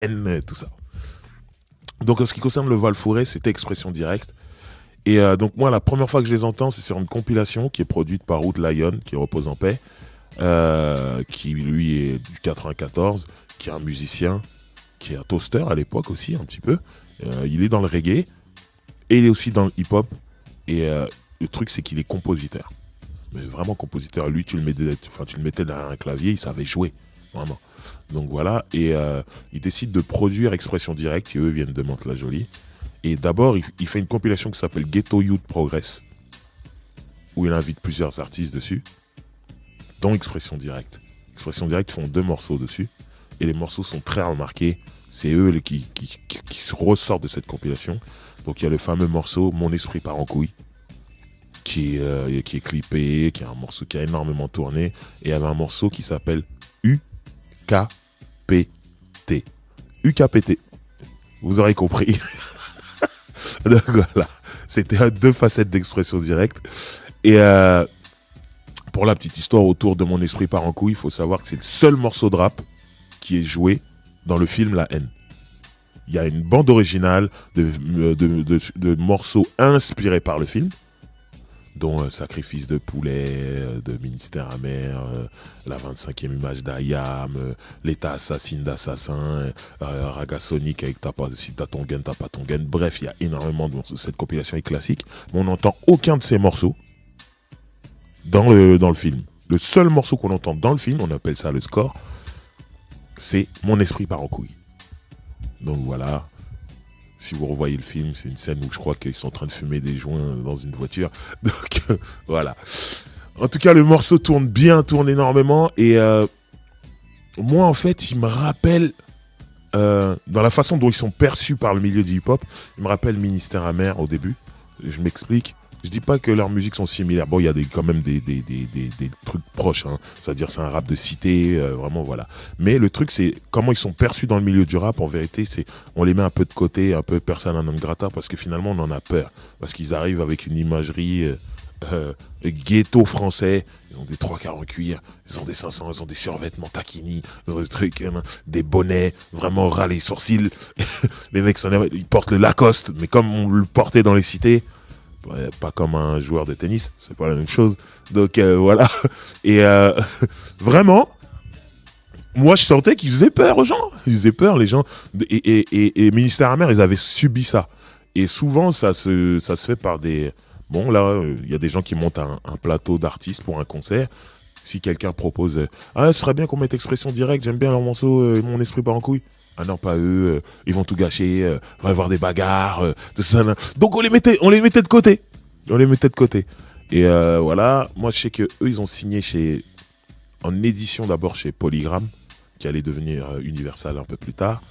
haine, tout ça. Donc en ce qui concerne le Val-Fouré, c'était Expression Directe. Et donc moi, la première fois que je les entends, c'est sur une compilation qui est produite par Ruth Lyon, qui repose en paix, qui lui est du 94, qui est un musicien, qui est un toaster à l'époque aussi, un petit peu. Il est dans le reggae, et il est aussi dans le hip-hop. Et le truc, c'est qu'il est compositeur. Mais vraiment compositeur. Lui, tu le mettais derrière un clavier, il savait jouer. Vraiment. Donc voilà. Et il décide de produire Expression Directe, qui eux viennent de Mantes-la-Jolie. Et d'abord, il fait une compilation qui s'appelle Ghetto Youth Progress, où il invite plusieurs artistes dessus, dont Expression Directe. Expression Directe font 2 morceaux dessus. Et les morceaux sont très remarqués. C'est eux qui se ressortent de cette compilation. Donc il y a le fameux morceau Mon esprit part en couille, qui est clippé, qui est un morceau qui a énormément tourné. Et il y avait un morceau qui s'appelle UKPT. UKPT. Vous aurez compris. Donc voilà. C'était 2 facettes d'Expression Directe. Et pour la petite histoire autour de Mon esprit part en couille, il faut savoir que c'est le seul morceau de rap qui est joué dans le film La Haine. Il y a une bande originale de morceaux inspirés par le film, dont Sacrifice de poulet, de Ministère amer, la 25e image d'Ayam, L'État assassine d'assassins, Raga Sonic avec si t'as ton gun, t'as pas ton gun. Bref, il y a énormément de morceaux. Cette compilation est classique, mais on n'entend aucun de ces morceaux dans le film. Le seul morceau qu'on entend dans le film, on appelle ça le score, c'est Mon esprit part en couille. Donc voilà. Si vous revoyez le film, c'est une scène où je crois qu'ils sont en train de fumer des joints dans une voiture. Donc voilà. En tout cas, le morceau tourne bien, tourne énormément. Et moi, en fait, il me rappelle, dans la façon dont ils sont perçus par le milieu du hip-hop, il me rappelle Ministère amer au début. Je m'explique. Je dis pas que leurs musiques sont similaires. Bon, il y a quand même des trucs proches, hein. C'est-à-dire c'est un rap de cité, vraiment voilà. Mais le truc, c'est comment ils sont perçus dans le milieu du rap. En vérité, c'est on les met un peu de côté, un peu persona non grata, parce que finalement on en a peur, parce qu'ils arrivent avec une imagerie ghetto français. Ils ont des 3/4 en cuir, ils ont des 500, ils ont des survêtements taquini, ils ont des trucs, des bonnets, vraiment ras les sourcils. Les mecs, ils portent le Lacoste, mais comme on le portait dans les cités. Pas comme un joueur de tennis, c'est pas la même chose. Donc voilà. Et vraiment, moi je sentais qu'ils faisaient peur aux gens. Ils faisaient peur, les gens. Et Ministère amer, ils avaient subi ça. Et souvent, ça se fait par des... Bon, là, il y a des gens qui montent un plateau d'artistes pour un concert. Si quelqu'un propose ah, ce serait bien qu'on mette Expression Directe, j'aime bien leur morceau Mon esprit part en couille. Ah non, pas eux, ils vont tout gâcher, il va y avoir des bagarres, tout ça. Donc on les mettait de côté. On les mettait de côté. Et voilà, moi je sais que eux ils ont signé en édition d'abord chez Polygram, qui allait devenir Universal un peu plus tard.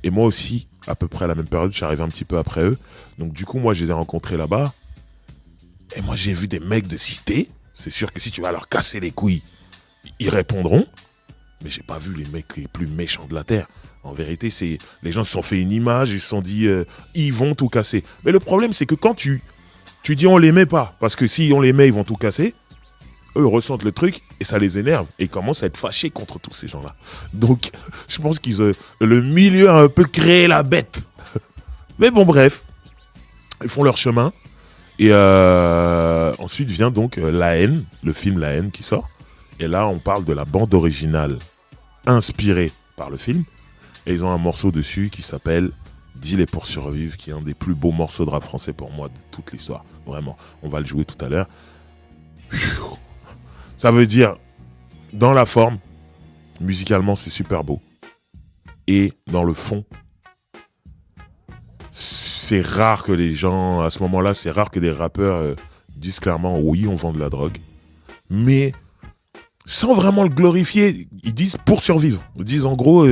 Et moi aussi, à peu près à la même période, je suis arrivé un petit peu après eux. Donc du coup, moi je les ai rencontrés là-bas. Et moi j'ai vu des mecs de cité. C'est sûr que si tu vas leur casser les couilles, ils répondront. Mais j'ai pas vu les mecs les plus méchants de la Terre. En vérité, les gens se sont fait une image, ils se sont dit, ils vont tout casser. Mais le problème, c'est que quand tu dis on les met pas, parce que si on les met, ils vont tout casser, eux ressentent le truc et ça les énerve et ils commencent à être fâchés contre tous ces gens-là. Donc, je pense le milieu a un peu créé la bête. Mais bon, bref, ils font leur chemin. Et ensuite vient donc La Haine, le film La Haine qui sort. Et là, on parle de la bande originale inspirée par le film. Et ils ont un morceau dessus qui s'appelle Deal et pour survivre, qui est un des plus beaux morceaux de rap français pour moi de toute l'histoire. Vraiment, on va le jouer tout à l'heure. Ça veut dire, dans la forme, musicalement, c'est super beau. Et dans le fond, c'est rare que les gens, à ce moment-là, c'est rare que des rappeurs disent clairement, oui, on vend de la drogue. Mais sans vraiment le glorifier, ils disent pour survivre. Ils disent en gros,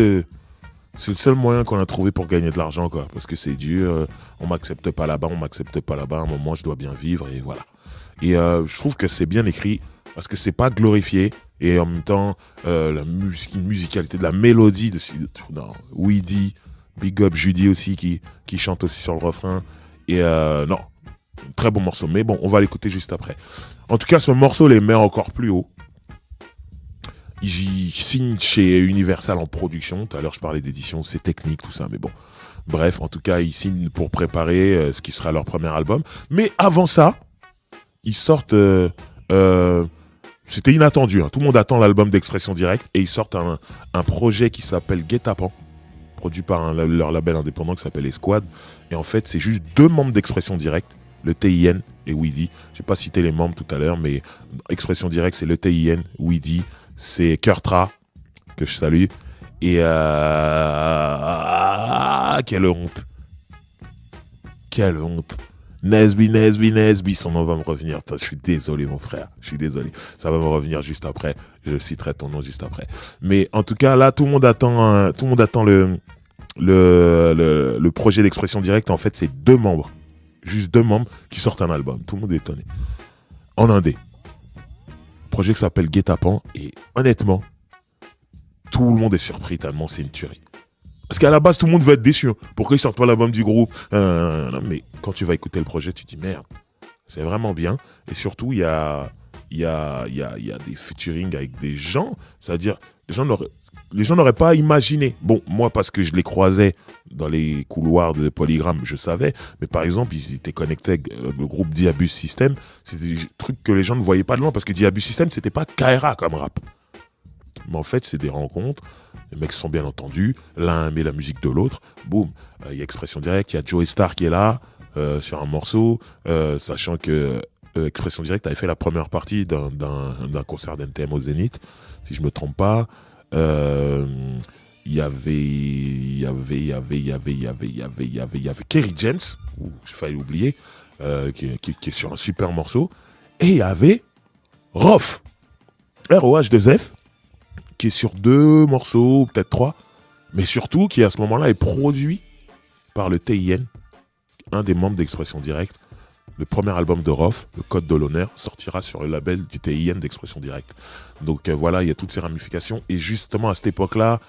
c'est le seul moyen qu'on a trouvé pour gagner de l'argent, quoi. Parce que c'est dur, on m'accepte pas là-bas, à un moment je dois bien vivre, et voilà. Et je trouve que c'est bien écrit, parce que c'est pas glorifié, et en même temps, la musicalité de la mélodie de Weedy, Big Up Judy aussi, qui chante aussi sur le refrain. Et non, très bon morceau. Mais bon, on va l'écouter juste après. En tout cas, ce morceau les met encore plus haut. il signe chez Universal en production. Tout à l'heure, je parlais d'édition, c'est technique, tout ça, mais bon. Bref, en tout cas, ils signent pour préparer ce qui sera leur premier album. Mais avant ça, ils sortent... c'était inattendu, hein. Tout le monde attend l'album d'Expression Directe et ils sortent un projet qui s'appelle Guet-apens, produit par leur label indépendant qui s'appelle Esquad. Et en fait, c'est juste 2 membres d'Expression Directe, le TIN et Weedy. Je n'ai pas cité les membres tout à l'heure, mais Expression Directe, c'est le TIN, Weedy, c'est Kurtra, que je salue. Et quelle honte. Quelle honte. Nesby, son nom va me revenir. Attends, je suis désolé, mon frère. Je suis désolé. Ça va me revenir juste après. Je citerai ton nom juste après. Mais en tout cas, là, tout le monde attend le projet d'Expression Directe. En fait, c'est 2 membres. Juste 2 membres qui sortent un album. Tout le monde est étonné. En indé. Projet qui s'appelle Guet-apens. Et honnêtement, tout le monde est surpris tellement c'est une tuerie. Parce qu'à la base, tout le monde veut être déçu. Pourquoi ils sortent pas l'album du groupe? Mais quand tu vas écouter le projet, tu te dis merde, c'est vraiment bien. Et surtout, il y a des featuring avec des gens. C'est-à-dire, les gens n'auraient pas imaginé. Bon, moi, parce que je les croisais dans les couloirs de Polygram, je savais. Mais par exemple, ils étaient connectés avec le groupe Diabus System. C'est des trucs que les gens ne voyaient pas de loin. Parce que Diabus System, c'était pas KRA comme rap. Mais en fait, c'est des rencontres. Les mecs se sont bien entendus. L'un aimait la musique de l'autre. Boum. Il y a Expression Directe. Il y a Joey Star qui est là sur un morceau. Sachant que Expression Directe avait fait la première partie d'un concert d'NTM au Zénith. Si je me trompe pas. Il y avait Kerry James. J'ai failli l'oublier. Qui est sur un super morceau. Et il y avait Rof. ROH2F. Qui est sur 2 morceaux, peut-être 3, mais surtout qui à ce moment-là est produit par le TIN, un des membres d'Expression Directe. Le premier album de Rof, le Code de l'honneur, sortira sur le label du TIN d'Expression Directe. Donc voilà, il y a toutes ces ramifications. Et justement à cette époque-là,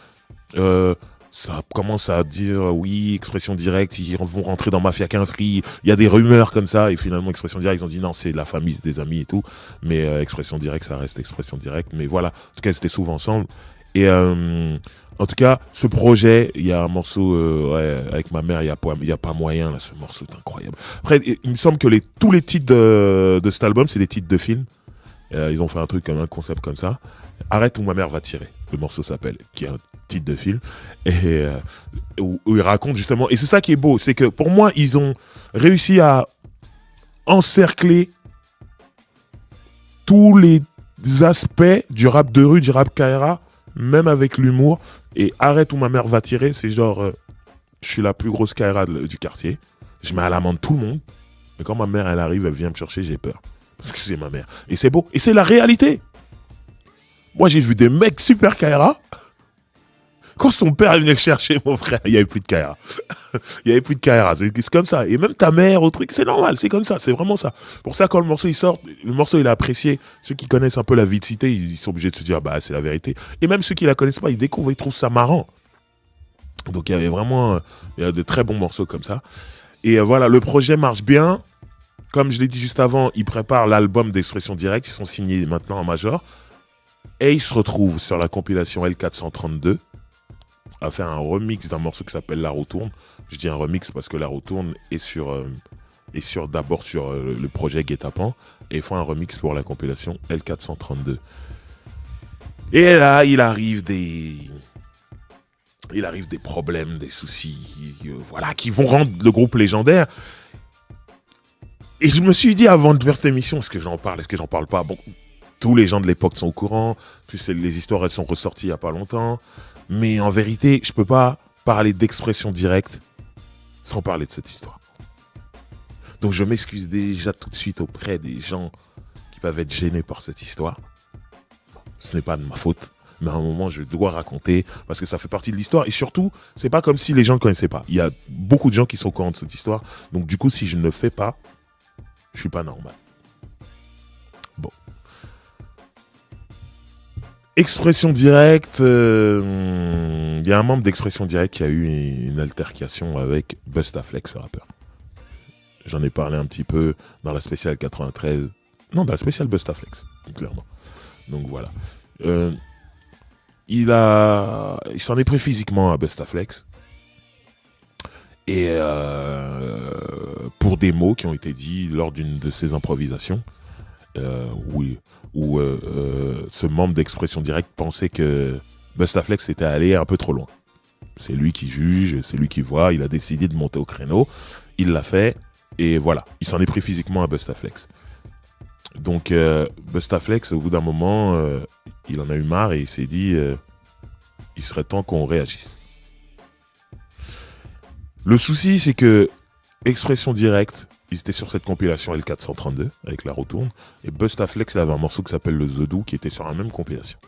ça commence à dire oui, Expression Directe, ils vont rentrer dans Mafia 15 Free. Il y a des rumeurs comme ça et finalement Expression Directe, ils ont dit non, c'est la famille, c'est des amis et tout. Mais Expression Directe, ça reste Expression Directe. Mais voilà, en tout cas, c'était souvent ensemble. Et en tout cas, ce projet, il y a un morceau avec ma mère, il y a pas moyen là, ce morceau est incroyable. Après, il me semble que tous les titres de cet album, c'est des titres de films. Ils ont fait un truc comme un concept comme ça. Arrête où ma mère va tirer. Le morceau s'appelle, qui est un titre de film, et où ils racontent justement. Et c'est ça qui est beau, c'est que pour moi, ils ont réussi à encercler tous les aspects du rap de rue, du rap KRA, même avec l'humour. Et arrête où ma mère va tirer, c'est genre, je suis la plus grosse KRA du quartier. Je mets à l'amende tout le monde. Mais quand ma mère, elle arrive, elle vient me chercher, j'ai peur. Parce que c'est ma mère. Et c'est beau. Et c'est la réalité. Moi, j'ai vu des mecs super KRA. Quand son père venait le chercher, mon frère, il n'y avait plus de KRA. Il n'y avait plus de KRA. C'est comme ça. Et même ta mère, au truc, c'est normal. C'est comme ça. C'est vraiment ça. Pour ça, quand le morceau, il sort, le morceau, il est apprécié. Ceux qui connaissent un peu la vie de cité, ils sont obligés de se dire, bah, c'est la vérité. Et même ceux qui la connaissent pas, ils découvrent, ils trouvent ça marrant. Donc, il y avait vraiment, il y a de très bons morceaux comme ça. Et voilà, le projet marche bien. Comme je l'ai dit juste avant, ils préparent l'album d'Expression Directe. Ils sont signés maintenant en major. Et ils se retrouvent sur la compilation L432 à faire un remix d'un morceau qui s'appelle La Roue Tourne. Je dis un remix parce que La Roue Tourne est d'abord sur le projet Guet-apens. Et ils font un remix pour la compilation L432. Et là, il arrive des problèmes, des soucis, voilà, qui vont rendre le groupe légendaire. Et je me suis dit avant de faire cette émission, est-ce que j'en parle pas? Bon, tous les gens de l'époque sont au courant, plus les histoires elles sont ressorties il y a pas longtemps, mais en vérité, je peux pas parler d'Expression Directe sans parler de cette histoire. Donc je m'excuse déjà tout de suite auprès des gens qui peuvent être gênés par cette histoire. Ce n'est pas de ma faute, mais à un moment je dois raconter parce que ça fait partie de l'histoire et surtout, c'est pas comme si les gens ne connaissaient pas. Il y a beaucoup de gens qui sont au courant de cette histoire, donc du coup si je ne le fais pas, je suis pas normal. Bon. Expression Directe, il y a un membre d'Expression Directe qui a eu une altercation avec Bustaflex, ce rappeur. J'en ai parlé un petit peu dans la spéciale 93. Non, dans la spéciale Bustaflex, clairement. Donc voilà. il s'en est pris physiquement à Bustaflex. Et pour des mots qui ont été dits lors d'une de ses improvisations, où ce membre d'Expression Directe pensait que Bustaflex était allé un peu trop loin. C'est lui qui juge, c'est lui qui voit, il a décidé de monter au créneau, il l'a fait, et voilà, il s'en est pris physiquement à Bustaflex. Donc Bustaflex, au bout d'un moment, il en a eu marre et il s'est dit il serait temps qu'on réagisse. Le souci, c'est que Expression Directe, ils étaient sur cette compilation L432 avec la retourne, et Bustaflex, il avait un morceau qui s'appelle le The Do qui était sur la même compilation.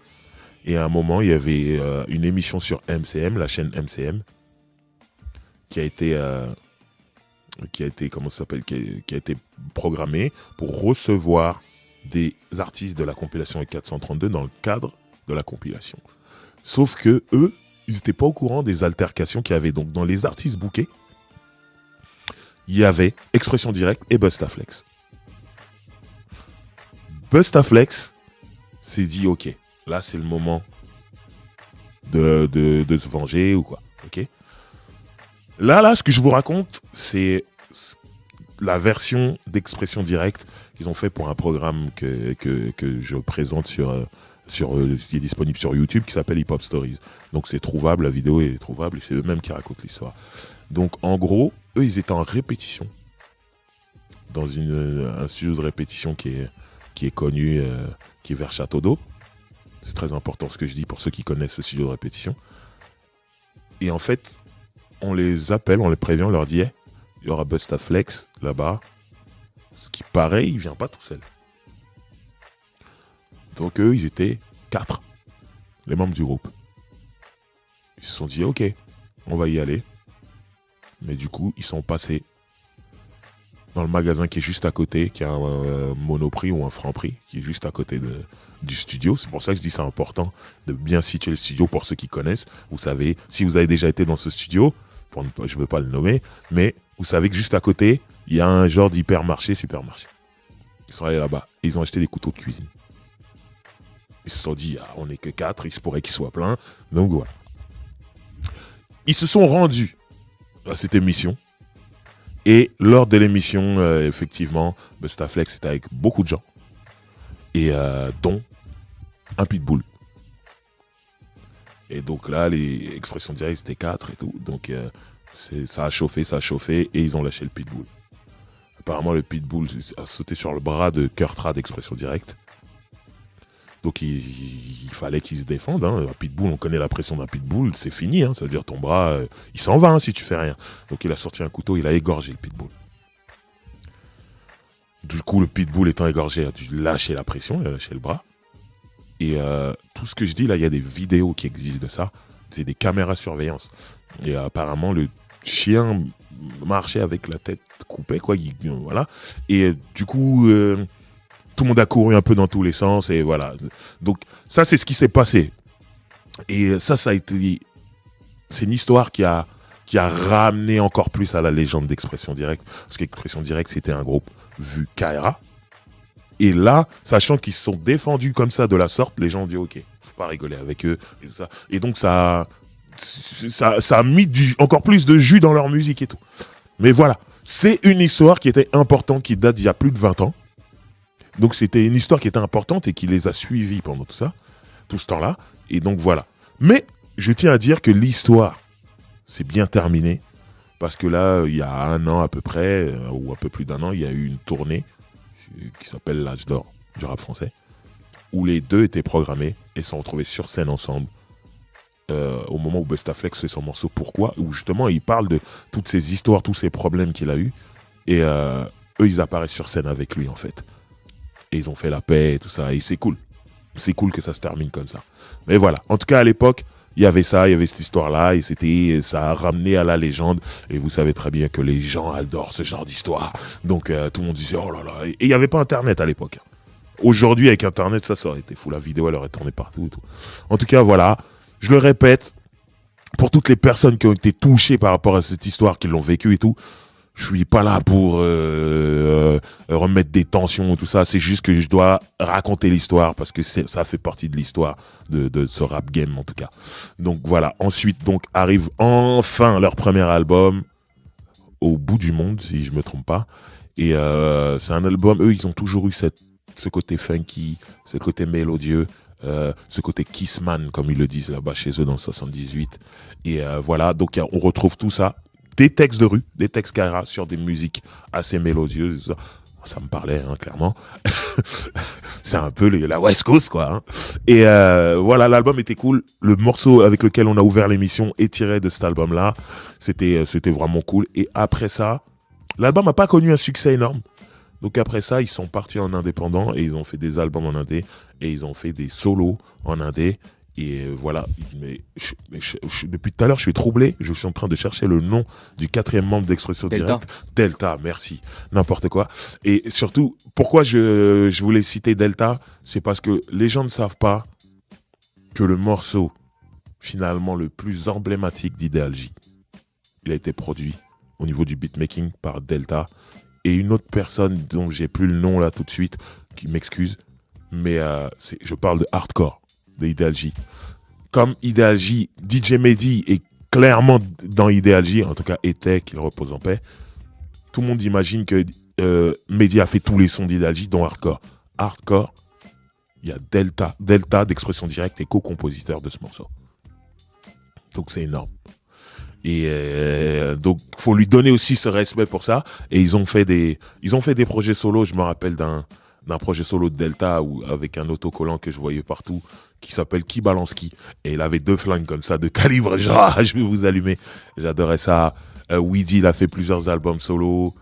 Et à un moment, il y avait une émission sur MCM, la chaîne MCM, qui a été comment ça s'appelle, qui a été programmée pour recevoir des artistes de la compilation L432 dans le cadre de la compilation. Sauf que eux, ils n'étaient pas au courant des altercations qu'il y avait. Donc dans les artistes bookés, il y avait Expression Directe et Bustaflex. Bustaflex s'est dit ok, là c'est le moment de se venger ou quoi. Ok. Là, ce que je vous raconte, c'est la version d'Expression Directe qu'ils ont fait pour un programme que je présente qui est disponible sur YouTube, qui s'appelle Hip Hop Stories. Donc c'est trouvable, la vidéo est trouvable et c'est eux-mêmes qui racontent l'histoire. Donc en gros, eux ils étaient en répétition dans un studio de répétition qui est connu, qui est vers Château d'Eau. C'est très important ce que je dis pour ceux qui connaissent ce studio de répétition. Et en fait, on les appelle, on les prévient, on leur dit hey, il y aura Bustaflex là-bas. Ce qui paraît, il vient pas tout seul. Donc eux, ils étaient 4, les membres du groupe. Ils se sont dit ok, on va y aller. Mais du coup, ils sont passés dans le magasin qui est juste à côté, qui a un Monoprix ou un Franprix, qui est juste à côté du studio. C'est pour ça que je dis c'est important de bien situer le studio pour ceux qui connaissent. Vous savez, si vous avez déjà été dans ce studio, je ne veux pas le nommer, mais vous savez que juste à côté, il y a un genre d'hypermarché, supermarché. Ils sont allés là-bas et ils ont acheté des couteaux de cuisine. Ils se sont dit, ah, on n'est que 4, il se pourrait qu'ils soient pleins. Donc voilà. Ils se sont rendus à cette émission. Et lors de l'émission, effectivement, Bustaflex était avec beaucoup de gens. Et dont un pitbull. Et donc là, les Expressions Directes, c'était 4 et tout. Donc ça a chauffé, et ils ont lâché le pitbull. Apparemment, le pitbull a sauté sur le bras de Kurtra d'Expression Directe. Donc il fallait qu'ils se défendent. Hein. Un pitbull, on connaît la pression d'un pitbull, c'est fini. Hein. Ça veut dire ton bras, il s'en va si tu fais rien. Donc il a sorti un couteau, il a égorgé le pitbull. Du coup, le pitbull étant égorgé, a dû lâcher la pression, il a lâché le bras. Et tout ce que je dis là, il y a des vidéos qui existent de ça. C'est des caméras surveillance. Et apparemment, le chien marchait avec la tête coupée, quoi. Voilà. Et du coup, tout le monde a couru un peu dans tous les sens. Et voilà. Donc, ça, c'est ce qui s'est passé. Et ça a été... C'est une histoire qui a ramené encore plus à la légende d'Expression Directe. Parce qu'Expression Directe, c'était un groupe vu KRA. Et là, sachant qu'ils se sont défendus comme ça de la sorte, les gens ont dit ok, faut pas rigoler avec eux et tout ça. Et donc ça a mis encore plus de jus dans leur musique et tout. Mais voilà, c'est une histoire qui était importante, qui date d'il y a plus de 20 ans. Donc c'était une histoire qui était importante et qui les a suivis pendant tout ce temps-là. Et donc voilà. Mais je tiens à dire que l'histoire, c'est bien terminé. Parce que là, il y a 1 an à peu près, ou un peu plus d'1 an, il y a eu une tournée qui s'appelle l'âge d'or du rap français, où les deux étaient programmés et se sont retrouvés sur scène ensemble au moment où Bustaflex fait son morceau Pourquoi, où justement il parle de toutes ces histoires, tous ces problèmes qu'il a eu, et eux ils apparaissent sur scène avec lui en fait, et ils ont fait la paix et tout ça, et c'est cool que ça se termine comme ça. Mais voilà, en tout cas à l'époque il y avait ça, il y avait cette histoire-là, et ça a ramené à la légende. Et vous savez très bien que les gens adorent ce genre d'histoire. Donc tout le monde disait, oh là là. Et il n'y avait pas Internet à l'époque. Aujourd'hui, avec Internet, ça aurait été fou. La vidéo, elle aurait tourné partout et tout. En tout cas, voilà. Je le répète, pour toutes les personnes qui ont été touchées par rapport à cette histoire, qui l'ont vécue et tout, Je suis pas là pour remettre des tensions, tout ça. C'est juste que je dois raconter l'histoire parce que ça fait partie de l'histoire de ce rap game, en tout cas. Donc voilà. Ensuite, donc, arrive enfin leur premier album, Au bout du monde, si je me trompe pas. Et c'est un album, eux, ils ont toujours eu ce côté funky, ce côté mélodieux, ce côté Kissman, comme ils le disent là-bas chez eux dans le 78. Et voilà, donc on retrouve tout ça. Des textes de rue, des textes Kaira sur des musiques assez mélodieuses. Ça me parlait, hein, clairement. C'est un peu la West Coast, quoi. Hein. Et voilà, l'album était cool. Le morceau avec lequel on a ouvert l'émission est tiré de cet album-là. C'était vraiment cool. Et après ça, l'album n'a pas connu un succès énorme. Donc après ça, ils sont partis en indépendant et ils ont fait des albums en indé et ils ont fait des solos en indé. Et voilà, depuis tout à l'heure, je suis troublé. Je suis en train de chercher le nom du 4e membre d'Expression Directe. Delta, merci. N'importe quoi. Et surtout, pourquoi je voulais citer Delta, c'est parce que les gens ne savent pas que le morceau, finalement, le plus emblématique d'Ideal J, il a été produit au niveau du beatmaking par Delta. Et une autre personne dont j'ai plus le nom là tout de suite, qui m'excuse, mais je parle de Hardcore, de Ideal J. Comme Ideal J, DJ Mehdi est clairement dans Ideal J, en tout cas était, qu'il repose en paix. Tout le monde imagine que Mehdi a fait tous les sons d'Ideal J, dont Hardcore. Hardcore, il y a Delta d'Expression Directe et co-compositeur de ce morceau. Donc c'est énorme. Et donc faut lui donner aussi ce respect pour ça. Et ils ont fait des projets solo. Je me rappelle d'un projet solo de Delta avec un autocollant que je voyais partout qui s'appelle Qui balance qui. Et il avait 2 flingues comme ça de calibre. Genre, je vais vous allumer. J'adorais ça. Weedy, il a fait plusieurs albums solo.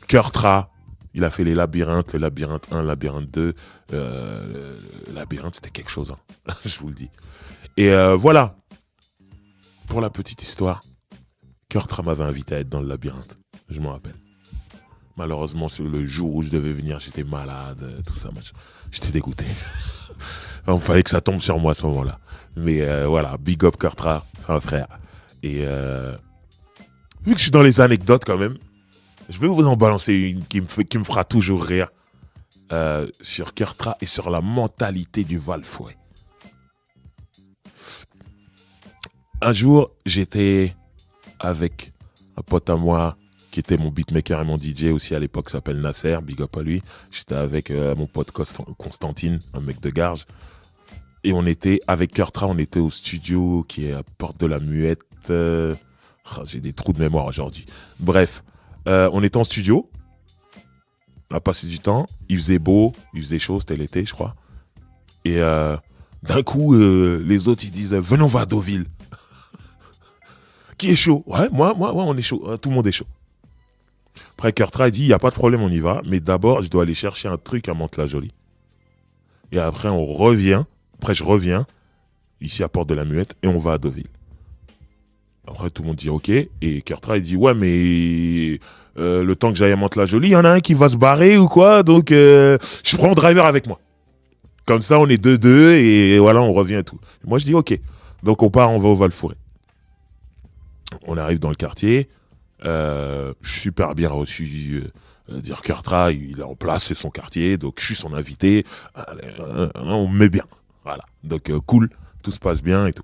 Kurtra, il a fait les Labyrinthes, le Labyrinthe 1, Labyrinthe 2. Le Labyrinthe, c'était quelque chose. Hein. Je vous le dis. Et voilà. Pour la petite histoire, Kurtra m'avait invité à être dans le Labyrinthe. Je m'en rappelle. Malheureusement, sur le jour où je devais venir, j'étais malade, tout ça. J'étais dégoûté. Il fallait que ça tombe sur moi à ce moment-là. Mais voilà, big up Kurtra, c'est un frère. Et vu que je suis dans les anecdotes quand même, je vais vous en balancer une qui me fera toujours rire sur Kurtra et sur la mentalité du Val-Fouet. Un jour, j'étais avec un pote à moi qui était mon beatmaker et mon DJ aussi à l'époque, s'appelle Nasser, big up à lui. J'étais avec mon pote Constantine, un mec de Garges. Et on était, avec Kurtra, on était au studio qui est à Porte de la Muette. J'ai des trous de mémoire aujourd'hui. Bref, on était en studio. On a passé du temps. Il faisait beau, il faisait chaud, c'était l'été, je crois. Et d'un coup, les autres, ils disent « Venons, on va à Deauville ». Qui est chaud? Ouais, moi, on est chaud. Tout le monde est chaud. Après, Kurtra, il dit, il n'y a pas de problème, on y va. Mais d'abord, je dois aller chercher un truc à Mantes-la-Jolie. Et après, on revient. Après, je reviens, ici à Porte de la Muette, et on va à Deauville. Après, tout le monde dit, OK. Et Kurtra, il dit, ouais, mais le temps que j'aille à Mantes-la-Jolie, il y en a un qui va se barrer ou quoi. Donc, je prends le driver avec moi. Comme ça, on est 2-2, et voilà, on revient et tout. Moi, je dis, OK. Donc, on part, on va au Val-Fouré. On arrive dans le quartier, super bien reçu. Dire Kurtra, il est en place, c'est son quartier, donc je suis son invité. On me met bien, voilà. Donc cool, tout se passe bien et tout.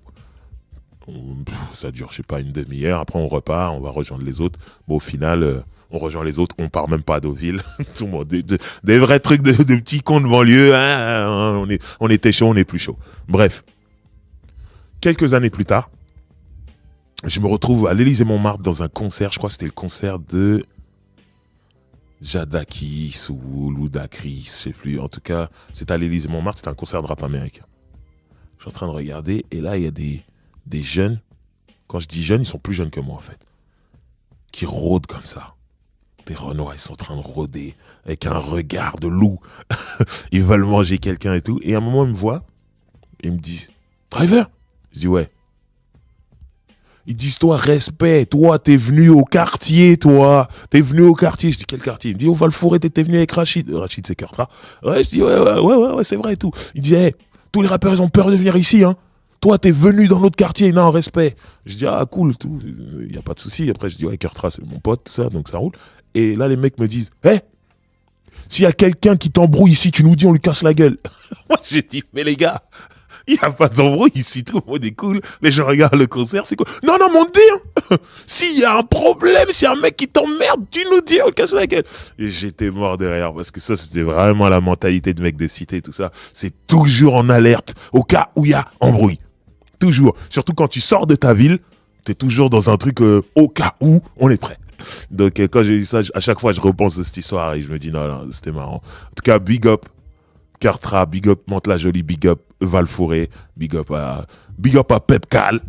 Ça dure, je sais pas, une demi-heure. Après, on repart, on va rejoindre les autres. Bon, au final, on rejoint les autres, on part même pas à Deauville. Tout le monde, des vrais trucs de petits cons de banlieue. Hein, on était chaud, on est plus chaud. Bref, quelques années plus tard. Je me retrouve à l'Élysée-Montmartre dans un concert, je crois que c'était le concert de Jadakis ou Ludacris, je sais plus. En tout cas, c'était à l'Élysée-Montmartre, c'était un concert de rap américain. Je suis en train de regarder et là, il y a des jeunes. Quand je dis jeunes, ils sont plus jeunes que moi en fait. Qui rôdent comme ça. Des Renois, ils sont en train de rôder avec un regard de loup. Ils veulent manger quelqu'un et tout. Et à un moment, ils me voient et ils me disent « Driver ?» Je dis « Ouais. » Ils disent, toi, respect, toi, t'es venu au quartier, toi. T'es venu au quartier. Je dis, quel quartier? Il me dit, on va le fourrer, t'es venu avec Rachid. Rachid, c'est Kurtra. Ouais, je dis, ouais, c'est vrai et tout. Il dit, hey, tous les rappeurs, ils ont peur de venir ici, hein. Toi, t'es venu dans notre quartier, non, respect. Je dis, ah, cool, tout, y a pas de souci. Après, je dis, ouais, Kurtra, c'est mon pote, tout ça, donc ça roule. Et là, les mecs me disent, hé, s'il y a quelqu'un qui t'embrouille ici, tu nous dis, on lui casse la gueule. Moi, j'ai dit, mais les gars, il n'y a pas d'embrouille ici, tout le monde est cool. Les gens regardent le concert, c'est quoi? Non, non, mon Dieu! S'il y a un problème, s'il y a un mec qui t'emmerde, tu nous dis, on le casse la gueule. Et j'étais mort derrière, parce que ça, c'était vraiment la mentalité de mec de cité, tout ça. C'est toujours en alerte, au cas où il y a embrouille. Toujours. Surtout quand tu sors de ta ville, t'es toujours dans un truc, au cas où, on est prêt. Donc, quand j'ai dit ça, à chaque fois, je repense à cette histoire et je me dis, non, non, c'était marrant. En tout cas, big up Kurtra, big up Mantes-la-Jolie, big up Val-Forêt, big up à Pep Cal.